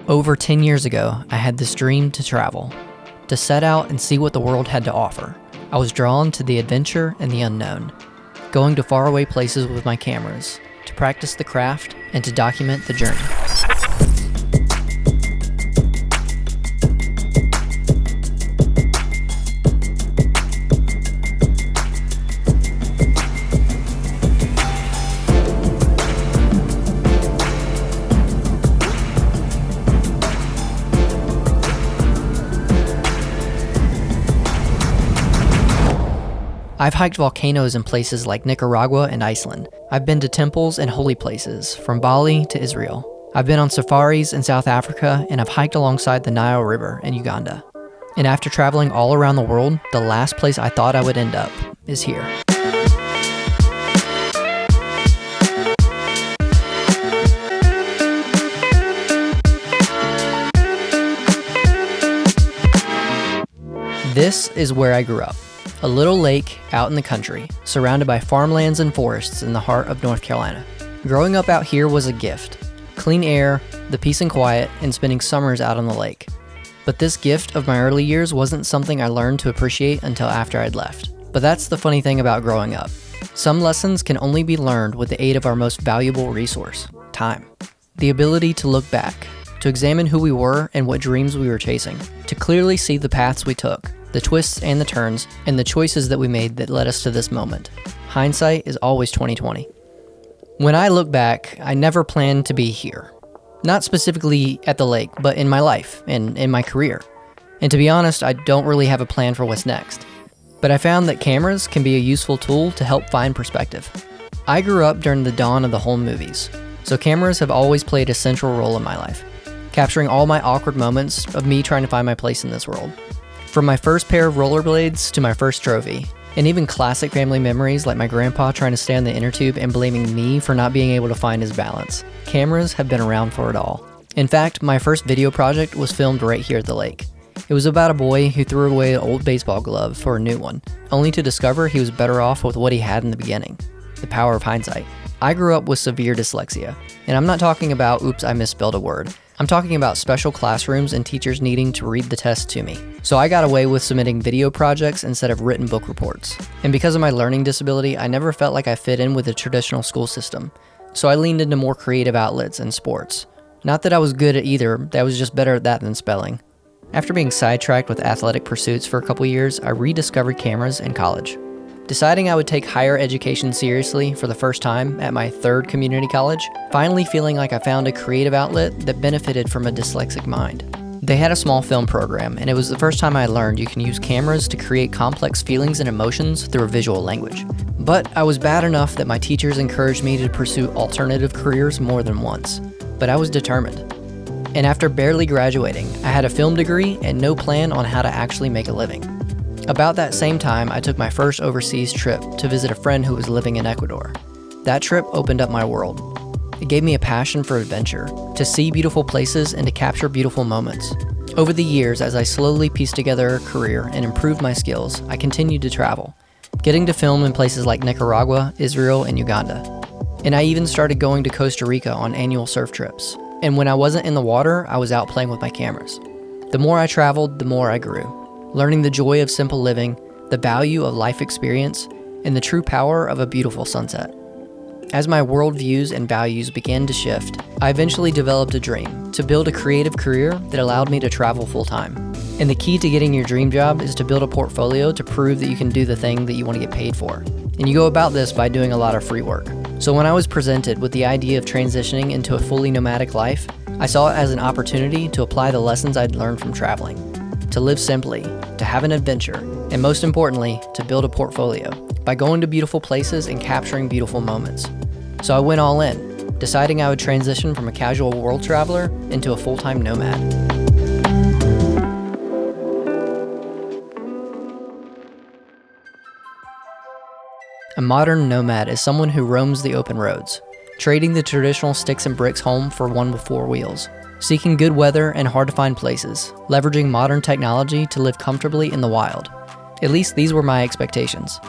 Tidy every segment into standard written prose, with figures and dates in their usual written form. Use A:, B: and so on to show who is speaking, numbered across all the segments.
A: Over 10 years ago, I had this dream to travel, to set out and see what the world had to offer. I was drawn to the adventure and the unknown, going to faraway places with my cameras, to practice the craft and to document the journey. I've hiked volcanoes in places like Nicaragua and Iceland. I've been to temples and holy places, from Bali to Israel. I've been on safaris in South Africa, and I've hiked alongside the Nile River in Uganda. And after traveling all around the world, the last place I thought I would end up is here. This is where I grew up. A little lake out in the country, surrounded by farmlands and forests in the heart of North Carolina. Growing up out here was a gift. Clean air, the peace and quiet, and spending summers out on the lake. But this gift of my early years wasn't something I learned to appreciate until after I'd left. But that's the funny thing about growing up. Some lessons can only be learned with the aid of our most valuable resource, time. The ability to look back, to examine who we were and what dreams we were chasing, to clearly see the paths we took, the twists and the turns, and the choices that we made that led us to this moment. Hindsight is always 20/20. When I look back, I never planned to be here. Not specifically at the lake, but in my life and in my career. And to be honest, I don't really have a plan for what's next. But I found that cameras can be a useful tool to help find perspective. I grew up during the dawn of the home movies, so cameras have always played a central role in my life, capturing all my awkward moments of me trying to find my place in this world. From my first pair of rollerblades to my first trophy, and even classic family memories like my grandpa trying to stay on the inner tube and blaming me for not being able to find his balance. Cameras have been around for it all. In fact, my first video project was filmed right here at the lake. It was about a boy who threw away an old baseball glove for a new one, only to discover he was better off with what he had in the beginning. The power of hindsight. I grew up with severe dyslexia, and I'm not talking about oops, I misspelled a word. I'm talking about special classrooms and teachers needing to read the test to me. So I got away with submitting video projects instead of written book reports. And because of my learning disability, I never felt like I fit in with the traditional school system. So I leaned into more creative outlets and sports. Not that I was good at either, I was just better at that than spelling. After being sidetracked with athletic pursuits for a couple years, I rediscovered cameras in college. Deciding I would take higher education seriously for the first time at my third community college, finally feeling like I found a creative outlet that benefited from a dyslexic mind. They had a small film program, and it was the first time I learned you can use cameras to create complex feelings and emotions through a visual language. But I was bad enough that my teachers encouraged me to pursue alternative careers more than once. But I was determined. And after barely graduating, I had a film degree and no plan on how to actually make a living. About that same time, I took my first overseas trip to visit a friend who was living in Ecuador. That trip opened up my world. It gave me a passion for adventure, to see beautiful places and to capture beautiful moments. Over the years, as I slowly pieced together a career and improved my skills, I continued to travel, getting to film in places like Nicaragua, Israel, and Uganda. And I even started going to Costa Rica on annual surf trips. And when I wasn't in the water, I was out playing with my cameras. The more I traveled, the more I grew, learning the joy of simple living, the value of life experience, and the true power of a beautiful sunset. As my worldviews and values began to shift, I eventually developed a dream to build a creative career that allowed me to travel full-time. And the key to getting your dream job is to build a portfolio to prove that you can do the thing that you want to get paid for. And you go about this by doing a lot of free work. So when I was presented with the idea of transitioning into a fully nomadic life, I saw it as an opportunity to apply the lessons I'd learned from traveling, to live simply, to have an adventure, and most importantly, to build a portfolio by going to beautiful places and capturing beautiful moments. So I went all in, deciding I would transition from a casual world traveler into a full-time nomad. A modern nomad is someone who roams the open roads, trading the traditional sticks and bricks home for one with four wheels, seeking good weather and hard-to-find places, leveraging modern technology to live comfortably in the wild. At least these were my expectations.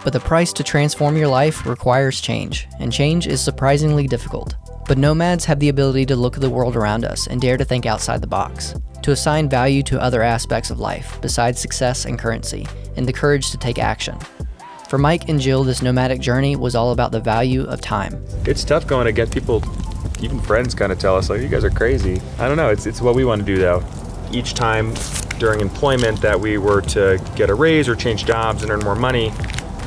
A: But the price to transform your life requires change, and change is surprisingly difficult. But nomads have the ability to look at the world around us and dare to think outside the box, to assign value to other aspects of life besides success and currency, and the courage to take action. For Mike and Jill, this nomadic journey was all about the value of time.
B: It's tough going to get people, even friends, kind of tell us, like, you guys are crazy. I don't know, it's what we want to do though. Each time during employment that we were to get a raise or change jobs and earn more money,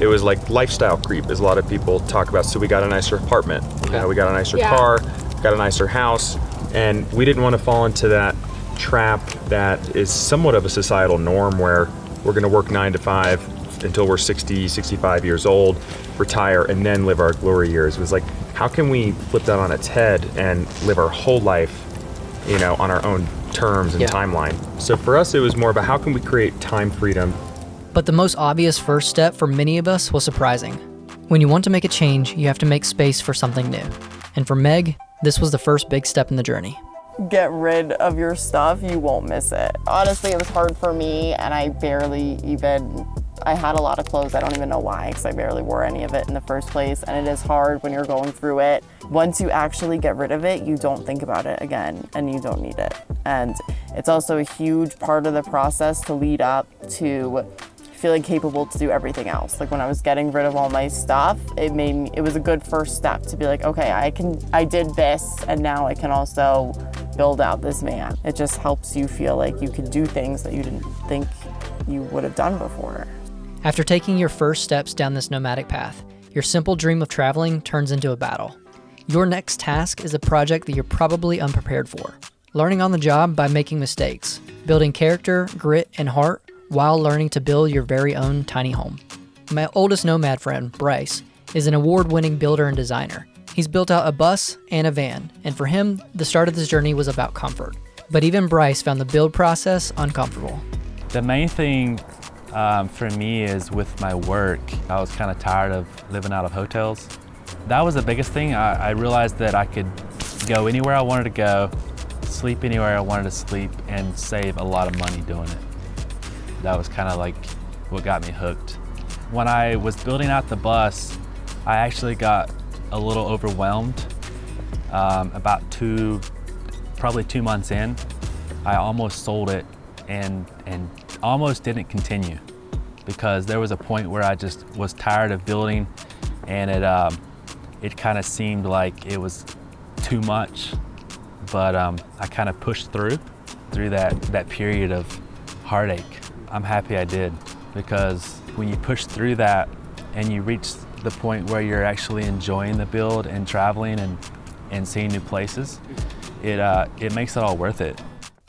B: it was like lifestyle creep, as a lot of people talk about. So we got a nicer apartment, we got a nicer car, got a nicer house, and we didn't want to fall into that trap that is somewhat of a societal norm where we're going to work 9 to 5 until we're 60, 65 years old, retire, and then live our glory years. It was like, how can we flip that on its head and live our whole life, on our own terms and timeline? So for us, it was more about how can we create time freedom.
A: But the most obvious first step for many of us was surprising. When you want to make a change, you have to make space for something new. And for Meg, this was the first big step in the journey.
C: Get rid of your stuff, you won't miss it. Honestly, it was hard for me, and I had a lot of clothes. I don't even know why, because I barely wore any of it in the first place. And it is hard when you're going through it. Once you actually get rid of it, you don't think about it again, and you don't need it. And it's also a huge part of the process to lead up to feeling capable to do everything else. Like when I was getting rid of all my stuff, it was a good first step to be like, okay, I did this, and now I can also build out this van. It just helps you feel like you can do things that you didn't think you would have done before.
A: After taking your first steps down this nomadic path, your simple dream of traveling turns into a battle. Your next task is a project that you're probably unprepared for. Learning on the job by making mistakes, building character, grit, and heart while learning to build your very own tiny home. My oldest nomad friend, Bryce, is an award-winning builder and designer. He's built out a bus and a van, and for him, the start of this journey was about comfort. But even Bryce found the build process uncomfortable.
D: The main thing for me is with my work. I was kind of tired of living out of hotels. That was the biggest thing. I realized that I could go anywhere I wanted to go, sleep anywhere I wanted to sleep, and save a lot of money doing it. That was kind of like what got me hooked. When I was building out the bus, I actually got a little overwhelmed. Probably 2 months in, I almost sold it and almost didn't continue, because there was a point where I just was tired of building, and it kind of seemed like it was too much. But I kind of pushed through that period of heartache. I'm happy I did, because when you push through that and you reach the point where you're actually enjoying the build and traveling and seeing new places, it makes it all worth it.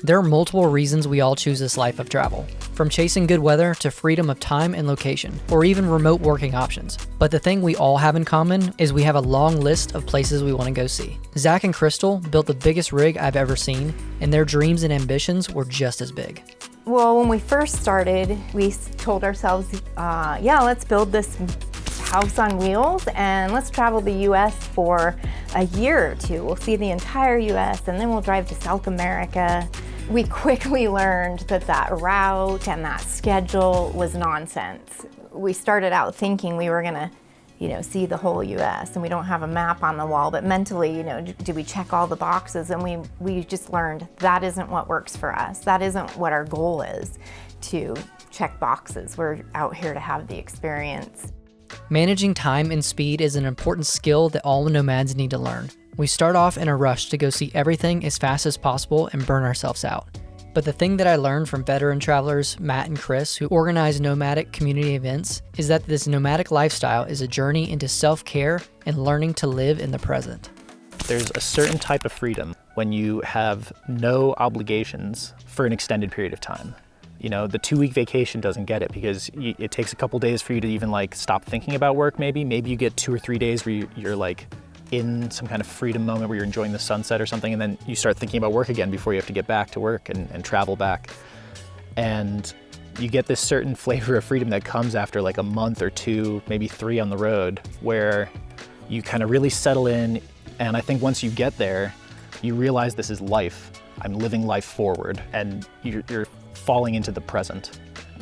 A: There are multiple reasons we all choose this life of travel, from chasing good weather to freedom of time and location, or even remote working options. But the thing we all have in common is we have a long list of places we want to go see. Zach and Crystal built the biggest rig I've ever seen, and their dreams and ambitions were just as big.
E: Well, when we first started, we told ourselves, let's build this house on wheels and let's travel the US for a year or two. We'll see the entire US, and then we'll drive to South America. We quickly learned that route and that schedule was nonsense. We started out thinking we were gonna, see the whole US, and we don't have a map on the wall, but mentally, do we check all the boxes? And we just learned that isn't what works for us. That isn't what our goal is, to check boxes. We're out here to have the experience.
A: Managing time and speed is an important skill that all nomads need to learn. We start off in a rush to go see everything as fast as possible and burn ourselves out. But the thing that I learned from veteran travelers Matt and Chris, who organize nomadic community events, is that this nomadic lifestyle is a journey into self-care and learning to live in the present.
F: There's a certain type of freedom when you have no obligations for an extended period of time. The 2-week vacation doesn't get it, because it takes a couple days for you to even stop thinking about work. Maybe you get 2 or 3 days where you're in some kind of freedom moment where you're enjoying the sunset or something, and then you start thinking about work again before you have to get back to work and travel back. And you get this certain flavor of freedom that comes after a month or 2, maybe 3 on the road, where you kind of really settle in. And I think once you get there, you realize this is life. I'm living life forward, and you're falling into the present.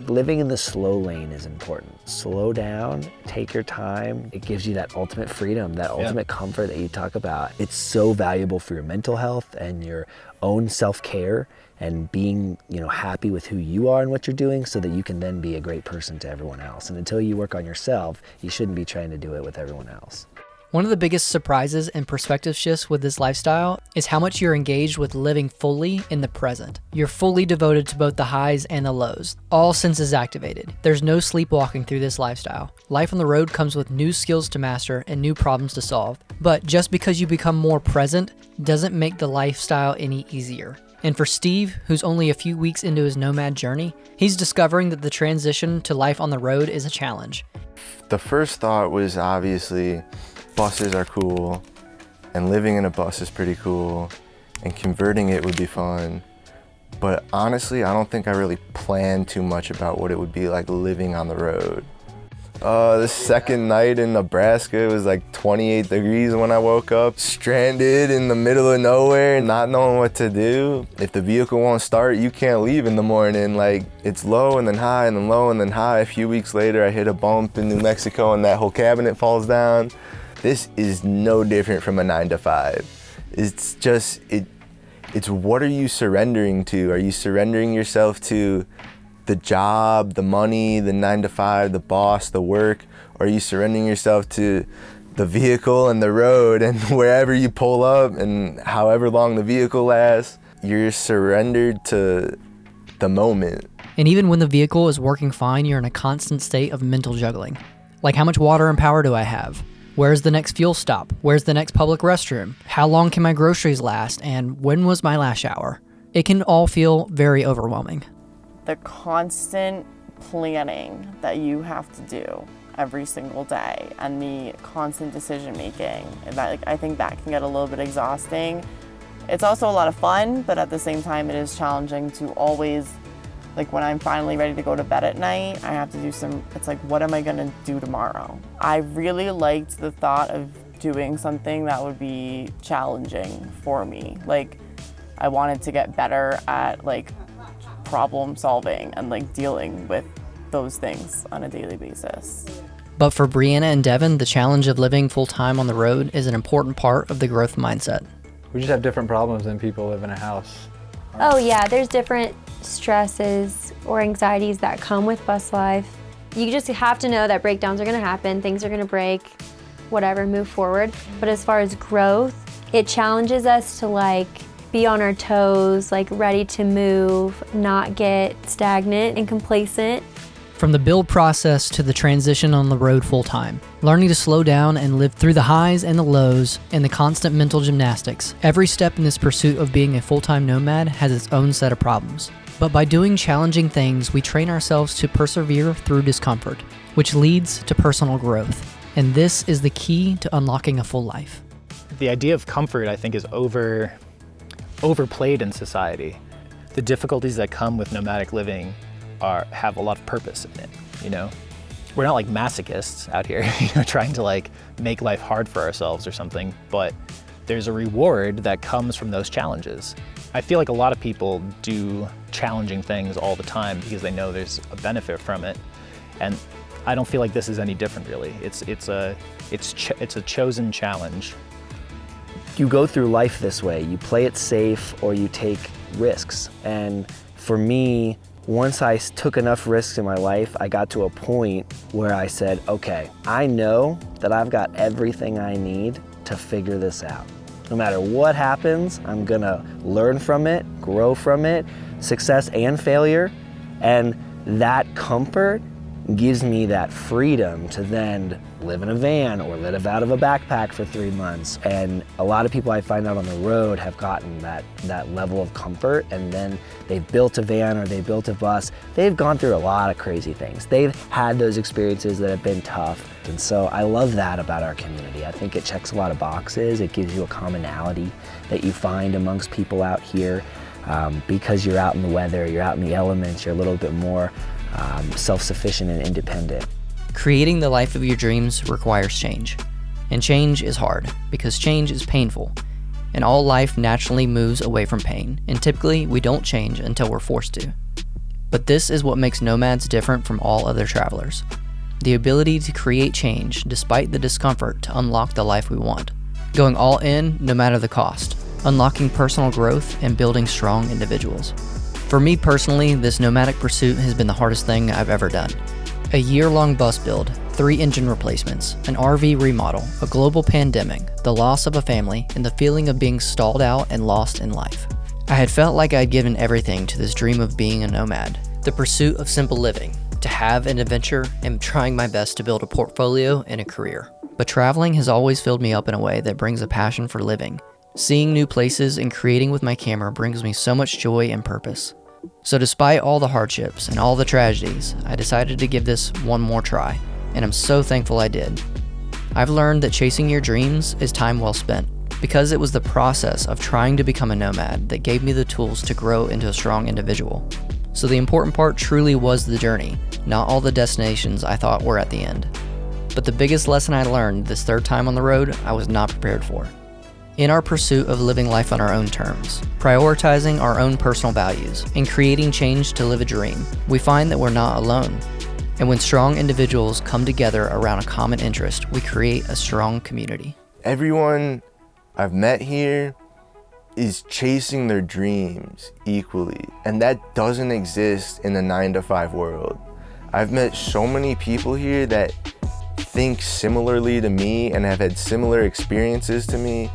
G: living in the slow lane is important. Slow down, take your time. It gives you that ultimate freedom, that ultimate comfort that you talk about. It's so valuable for your mental health and your own self-care and being, happy with who you are and what you're doing so that you can then be a great person to everyone else. And until you work on yourself, you shouldn't be trying to do it with everyone else.
A: One of the biggest surprises and perspective shifts with this lifestyle is how much you're engaged with living fully in the present. You're fully devoted to both the highs and the lows, all senses activated. There's no sleepwalking through this lifestyle. Life on the road comes with new skills to master and new problems to solve. But just because you become more present doesn't make the lifestyle any easier. And for Steve, who's only a few weeks into his nomad journey, he's discovering that the transition to life on the road is a challenge.
H: The first thought was obviously buses are cool, and living in a bus is pretty cool, and converting it would be fun. But honestly, I don't think I really planned too much about what it would be like living on the road. The second night in Nebraska, it was like 28 degrees when I woke up, stranded in the middle of nowhere, not knowing what to do. If the vehicle won't start, you can't leave in the morning. Like, it's low and then high and then low and then high. A few weeks later, I hit a bump in New Mexico and that whole cabinet falls down. This is no different from a 9-to-5. It's just, it's what are you surrendering to? Are you surrendering yourself to the job, the money, the 9-to-5, the boss, the work? Or are you surrendering yourself to the vehicle and the road and wherever you pull up and however long the vehicle lasts? You're surrendered to the moment.
A: And even when the vehicle is working fine, you're in a constant state of mental juggling. Like, how much water and power do I have? Where's the next fuel stop? Where's the next public restroom? How long can my groceries last? And when was my last shower? It can all feel very overwhelming.
C: The constant planning that you have to do every single day and the constant decision making, I think that can get a little bit exhausting. It's also a lot of fun, but at the same time it is challenging to always, when I'm finally ready to go to bed at night, I have to do it's like, what am I gonna do tomorrow? I really liked the thought of doing something that would be challenging for me. I wanted to get better at problem solving and dealing with those things on a daily basis.
A: But for Brianna and Devin, the challenge of living full-time on the road is an important part of the growth mindset.
I: We just have different problems than people live in a house.
J: Oh yeah, there's different stresses or anxieties that come with bus life. You just have to know that breakdowns are gonna happen, things are gonna break, whatever, move forward. But as far as growth, it challenges us to be on our toes, ready to move, not get stagnant and complacent.
A: From the build process to the transition on the road full-time, learning to slow down and live through the highs and the lows and the constant mental gymnastics, every step in this pursuit of being a full-time nomad has its own set of problems. But by doing challenging things, we train ourselves to persevere through discomfort, which leads to personal growth. And this is the key to unlocking a full life.
F: The idea of comfort, I think, is overplayed in society. The difficulties that come with nomadic living have a lot of purpose in it, We're not masochists out here, trying to make life hard for ourselves or something, but there's a reward that comes from those challenges. I feel like a lot of people do challenging things all the time because they know there's a benefit from it, and I don't feel like this is any different really. It's a chosen challenge.
G: You go through life this way. You play it safe or you take risks. And for me, once I took enough risks in my life, I got to a point where I said, okay, I know that I've got everything I need to figure this out. No matter what happens, I'm gonna learn from it, grow from it, success and failure. And that comfort gives me that freedom to then live in a van or live out of a backpack for 3 months. And a lot of people I find out on the road have gotten that level of comfort, and then they've built a van or they built a bus. They've gone through a lot of crazy things. They've had those experiences that have been tough. And so I love that about our community. I think it checks a lot of boxes. It gives you a commonality that you find amongst people out here. Because you're out in the weather, you're out in the elements, you're a little bit more self-sufficient and independent.
A: Creating the life of your dreams requires change. And change is hard because change is painful. And all life naturally moves away from pain. And typically we don't change until we're forced to. But this is what makes nomads different from all other travelers. The ability to create change despite the discomfort to unlock the life we want. Going all in no matter the cost. Unlocking personal growth and building strong individuals. For me personally, this nomadic pursuit has been the hardest thing I've ever done. A year-long bus build, 3 engine replacements, an RV remodel, a global pandemic, the loss of a family, and the feeling of being stalled out and lost in life. I had felt like I'd given everything to this dream of being a nomad, the pursuit of simple living, to have an adventure and trying my best to build a portfolio and a career. But traveling has always filled me up in a way that brings a passion for living. Seeing new places and creating with my camera brings me so much joy and purpose. So despite all the hardships and all the tragedies, I decided to give this one more try, and I'm so thankful I did. I've learned that chasing your dreams is time well spent, because it was the process of trying to become a nomad that gave me the tools to grow into a strong individual. So the important part truly was the journey, not all the destinations I thought were at the end. But the biggest lesson I learned this 3rd time on the road, I was not prepared for. In our pursuit of living life on our own terms, prioritizing our own personal values, and creating change to live a dream, we find that we're not alone. And when strong individuals come together around a common interest, we create a strong community.
H: Everyone I've met here is chasing their dreams equally, and that doesn't exist in the 9-to-5 world. I've met so many people here that think similarly to me and have had similar experiences to me.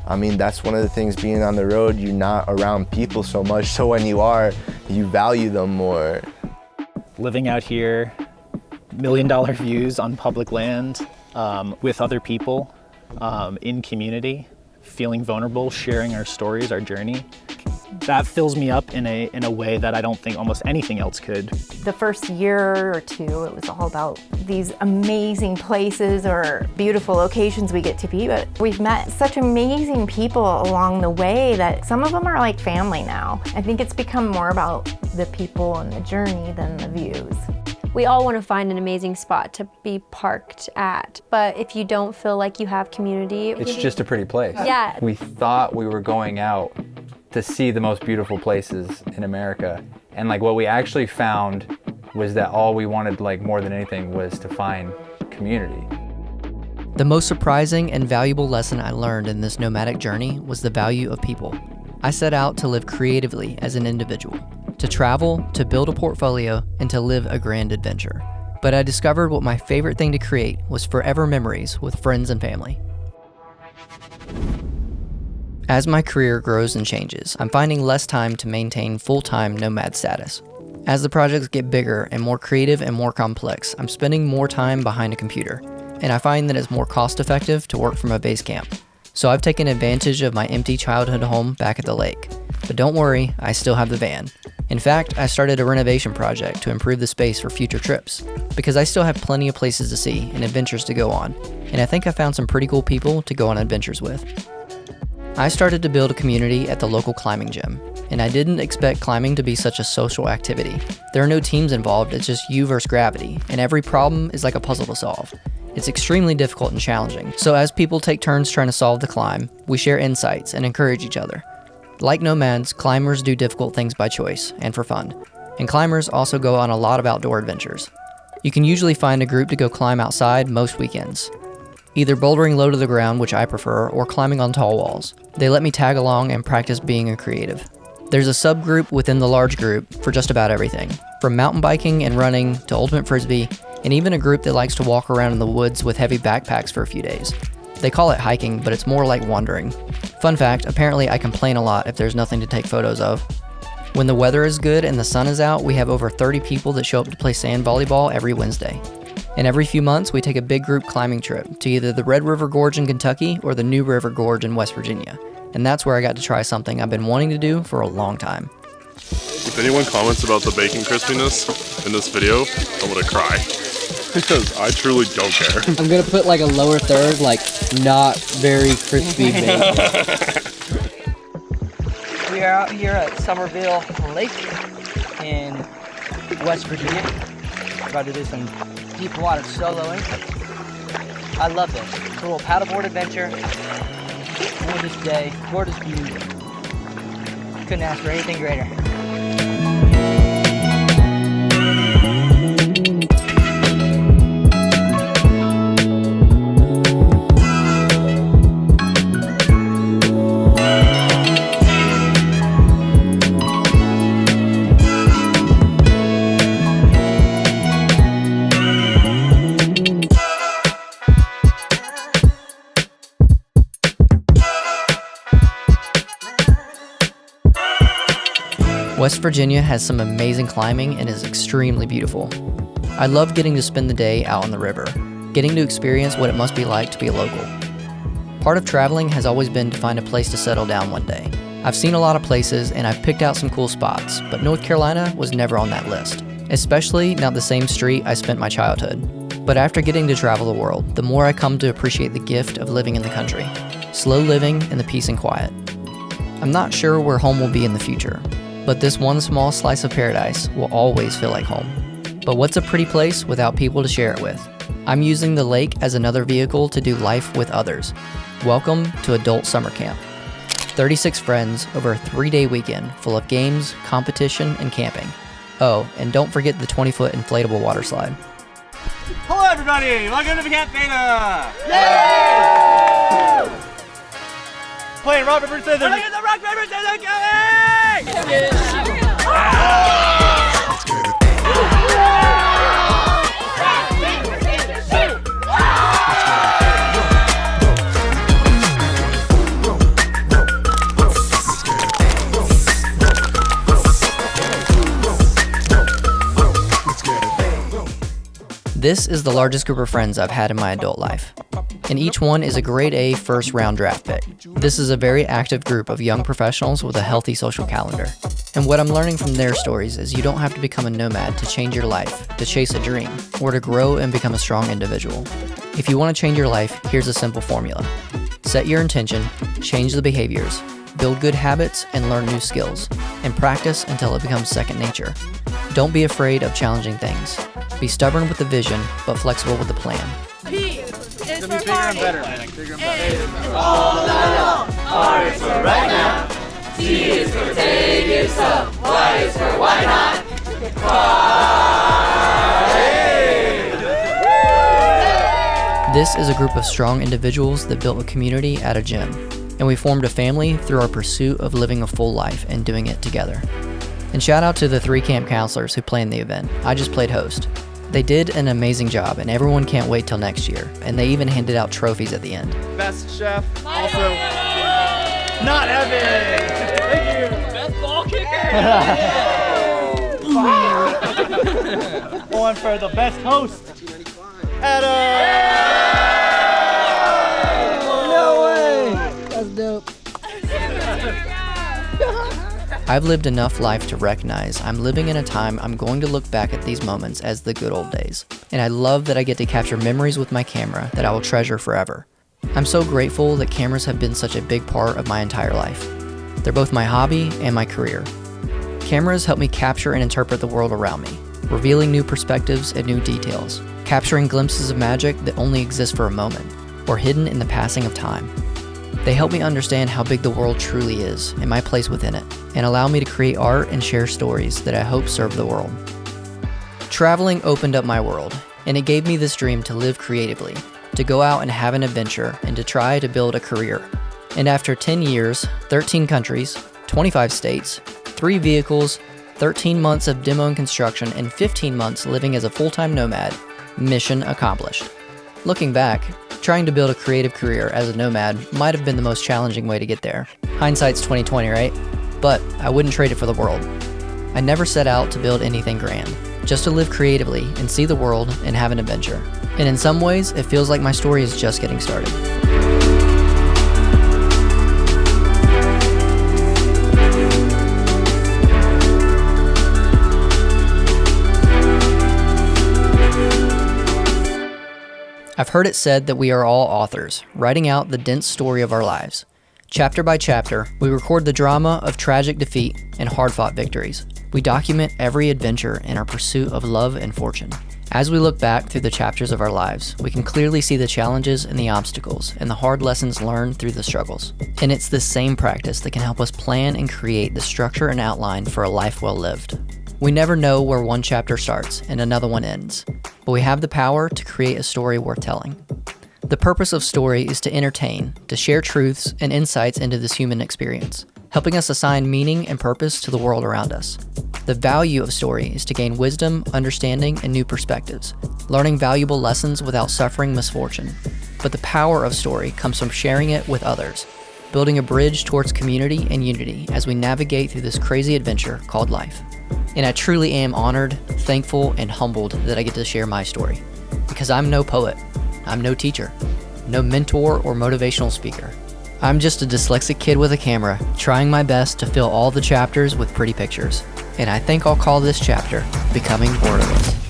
H: I mean, that's one of the things being on the road, you're not around people so much, so when you are, you value them more.
F: Living out here, $1 million views on public land, with other people, in community, feeling vulnerable, sharing our stories, our journey. That fills me up in a way that I don't think almost anything else could.
E: The first year or two, it was all about these amazing places or beautiful locations we get to be, but we've met such amazing people along the way that some of them are like family now. I think it's become more about the people and the journey than the views.
J: We all want to find an amazing spot to be parked at, but if you don't feel like you have community...
I: It's just a pretty place.
J: Yeah.
I: We thought we were going out to see the most beautiful places in America, and like what we actually found was that all we wanted, like more than anything, was to find community.
A: The most surprising and valuable lesson I learned in this nomadic journey was the value of people. I set out to live creatively as an individual, to travel, to build a portfolio, and to live a grand adventure. But I discovered what my favorite thing to create was forever memories with friends and family. As my career grows and changes, I'm finding less time to maintain full-time nomad status. As the projects get bigger and more creative and more complex, I'm spending more time behind a computer, and I find that it's more cost-effective to work from a base camp. So I've taken advantage of my empty childhood home back at the lake. But don't worry, I still have the van. In fact, I started a renovation project to improve the space for future trips, because I still have plenty of places to see and adventures to go on, and I think I found some pretty cool people to go on adventures with. I started to build a community at the local climbing gym, and I didn't expect climbing to be such a social activity. There are no teams involved, it's just you versus gravity, and every problem is like a puzzle to solve. It's extremely difficult and challenging, so as people take turns trying to solve the climb, we share insights and encourage each other. Like nomads, climbers do difficult things by choice and for fun, and climbers also go on a lot of outdoor adventures. You can usually find a group to go climb outside most weekends. Either bouldering low to the ground, which I prefer, or climbing on tall walls. They let me tag along and practice being a creative. There's a subgroup within the large group for just about everything, from mountain biking and running to ultimate frisbee, and even a group that likes to walk around in the woods with heavy backpacks for a few days. They call it hiking, but it's more like wandering. Fun fact, apparently I complain a lot if there's nothing to take photos of. When the weather is good and the sun is out, we have over 30 people that show up to play sand volleyball every Wednesday. And every few months, we take a big group climbing trip to either the Red River Gorge in Kentucky or the New River Gorge in West Virginia. And that's where I got to try something I've been wanting to do for a long time.
K: If anyone comments about the bacon crispiness in this video, I'm gonna cry. Because I truly don't care.
A: I'm gonna put like a lower third, like not very crispy bacon. We are out here at Somerville Lake in West Virginia. About to do some deep water soloing. I love this. It's a little paddleboard adventure. Gorgeous day, gorgeous view. Couldn't ask for anything greater. West Virginia has some amazing climbing and is extremely beautiful. I love getting to spend the day out on the river, getting to experience what it must be like to be a local. Part of traveling has always been to find a place to settle down one day. I've seen a lot of places and I've picked out some cool spots, but North Carolina was never on that list, especially not the same street I spent my childhood. But after getting to travel the world, the more I come to appreciate the gift of living in the country, slow living and the peace and quiet. I'm not sure where home will be in the future, but this one small slice of paradise will always feel like home. But what's a pretty place without people to share it with? I'm using the lake as another vehicle to do life with others. Welcome to Adult Summer Camp. 36 friends over a 3-day weekend full of games, competition, and camping. Oh, and don't forget the 20-foot inflatable water slide.
L: Hello everybody, welcome to the Camp Beta! Yay! Playing rock, paper, scissors! Look at the rock, paper, scissors
A: This is the largest group of friends I've had in my adult life, and each one is a grade A first-round draft pick. This is a very active group of young professionals with a healthy social calendar. And what I'm learning from their stories is you don't have to become a nomad to change your life, to chase a dream, or to grow and become a strong individual. If you want to change your life, here's a simple formula. Set your intention, change the behaviors, build good habits, and learn new skills, and practice until it becomes second nature. Don't be afraid of challenging things. Be stubborn with the vision, but flexible with the plan.
L: P is for party. Bigger and better.
M: All night long. R is for right now. T is for take it some. Y is for why not. Party!
A: This is a group of strong individuals that built a community at a gym, and we formed a family through our pursuit of living a full life and doing it together. And shout out to the 3 camp counselors who planned the event. I just played host. They did an amazing job, and everyone can't wait till next year. And they even handed out trophies at the end.
L: Best chef, also not Evan. Thank you.
M: Best ball kicker.
L: One for the best host, Adam.
A: No way. That's dope. I've lived enough life to recognize I'm living in a time I'm going to look back at these moments as the good old days. And I love that I get to capture memories with my camera that I will treasure forever. I'm so grateful that cameras have been such a big part of my entire life. They're both my hobby and my career. Cameras help me capture and interpret the world around me, revealing new perspectives and new details, capturing glimpses of magic that only exist for a moment, or hidden in the passing of time. They help me understand how big the world truly is and my place within it, and allow me to create art and share stories that I hope serve the world. Traveling opened up my world, and it gave me this dream to live creatively, to go out and have an adventure, and to try to build a career. And after 10 years, 13 countries, 25 states, 3 vehicles, 13 months of demo and construction, and 15 months living as a full-time nomad, mission accomplished. Looking back, trying to build a creative career as a nomad might have been the most challenging way to get there. Hindsight's 20/20, right? But I wouldn't trade it for the world. I never set out to build anything grand, just to live creatively and see the world and have an adventure. And in some ways, it feels like my story is just getting started. I've heard it said that we are all authors, writing out the dense story of our lives. Chapter by chapter, we record the drama of tragic defeat and hard-fought victories. We document every adventure in our pursuit of love and fortune. As we look back through the chapters of our lives, we can clearly see the challenges and the obstacles and the hard lessons learned through the struggles. And it's this same practice that can help us plan and create the structure and outline for a life well lived. We never know where one chapter starts and another one ends, but we have the power to create a story worth telling. The purpose of story is to entertain, to share truths and insights into this human experience, helping us assign meaning and purpose to the world around us. The value of story is to gain wisdom, understanding, and new perspectives, learning valuable lessons without suffering misfortune. But the power of story comes from sharing it with others. building a bridge towards community and unity as we navigate through this crazy adventure called life. And I truly am honored, thankful, and humbled that I get to share my story. Because I'm no poet, I'm no teacher, no mentor or motivational speaker. I'm just a dyslexic kid with a camera, trying my best to fill all the chapters with pretty pictures. And I think I'll call this chapter Becoming Borderless.